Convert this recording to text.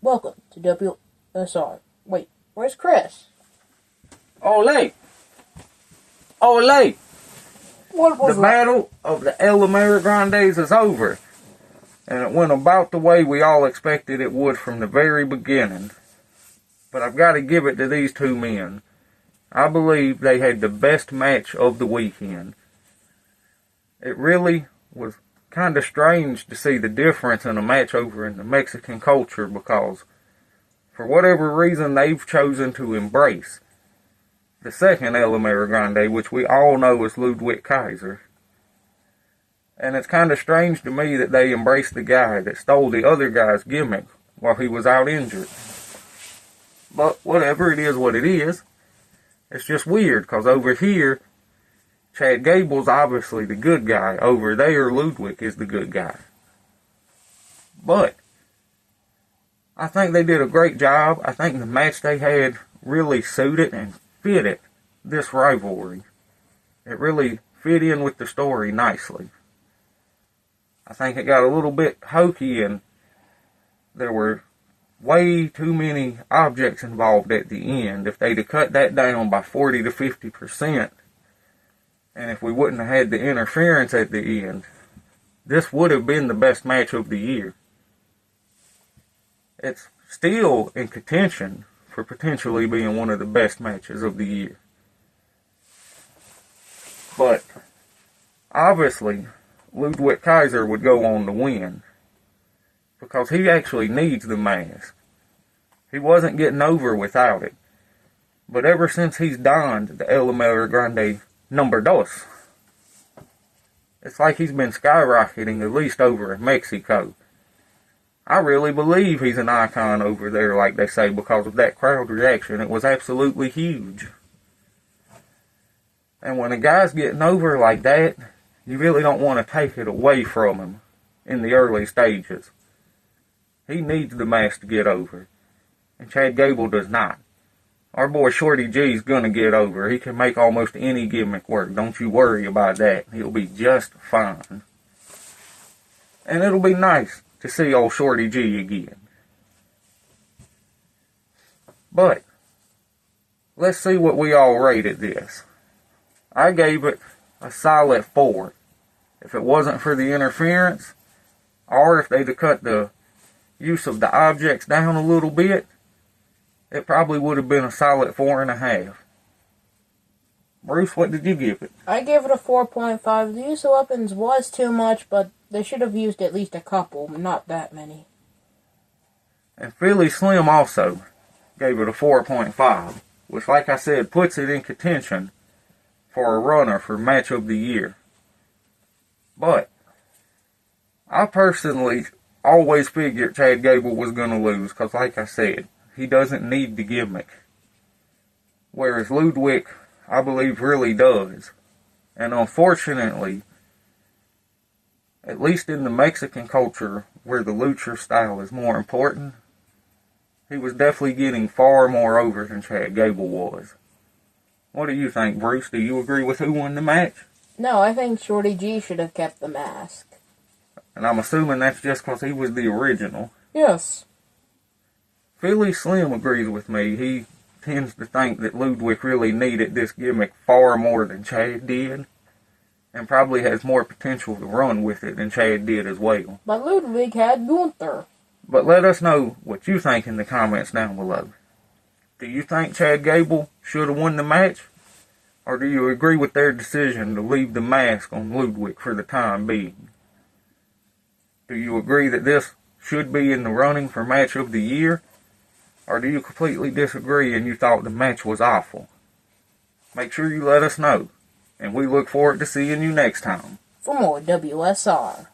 Welcome to WSR. Wait, where's Chris? Ole! Ole! What was The battle of the Americanos is over. And it went about the way we all expected it would from the very beginning. But I've got to give it to these two men. I believe they had the best match of the weekend. It really was kind of strange to see the difference in a match over in the Mexican culture because, for whatever reason, they've chosen to embrace the second El Americano, which we all know is Ludwig Kaiser. And it's kind of strange to me that they embraced the guy that stole the other guy's gimmick while he was out injured. But whatever, it is what it is. It's just weird, because over here, Chad Gable's obviously the good guy. Over there, Ludwig is the good guy. But I think they did a great job. I think the match they had really suited and fitted this rivalry. It really fit in with the story nicely. I think it got a little bit hokey and there were way too many objects involved at the end. If they'd have cut that down by 40 to 50%, and if we wouldn't have had the interference at the end, this would have been the best match of the year. It's still in contention for potentially being one of the best matches of the year. But obviously, Ludwig Kaiser would go on to win because he actually needs the mask. He wasn't getting over without it. But ever since he's donned the El Americano number dos, it's like he's been skyrocketing, at least over in Mexico. I really believe he's an icon over there, like they say, because of that crowd reaction. It was absolutely huge. And when a guy's getting over like that, you really don't want to take it away from him in the early stages. He needs the mask to get over. And Chad Gable does not. Our boy Shorty G's gonna get over. He can make almost any gimmick work. Don't you worry about that. He'll be just fine. And it'll be nice to see old Shorty G again. But let's see what we all rated this. I gave it a solid 4. If it wasn't for the interference, or if they'd have cut the use of the objects down a little bit, it probably would have been a solid 4.5. Bruce, what did you give it? I gave it a 4.5. The use of weapons was too much, but they should have used at least a couple, not that many. And Philly Slim also gave it a 4.5, which, like I said, puts it in contention for a runner for match of the year. But I personally always figured Chad Gable was going to lose because, like I said, he doesn't need the gimmick. Whereas Ludwig, I believe, really does. And unfortunately, at least in the Mexican culture where the lucha style is more important, he was definitely getting far more over than Chad Gable was. What do you think, Bruce? Do you agree with who won the match? No, I think Shorty G should have kept the mask. And I'm assuming that's just because he was the original. Yes. Philly Slim agrees with me. He tends to think that Ludwig really needed this gimmick far more than Chad did. And probably has more potential to run with it than Chad did as well. But Ludwig had Gunther. But let us know what you think in the comments down below. Do you think Chad Gable should have won the match? Or do you agree with their decision to leave the mask on Ludwig for the time being? Do you agree that this should be in the running for match of the year? Or do you completely disagree and you thought the match was awful? Make sure you let us know. And we look forward to seeing you next time. For more WSR.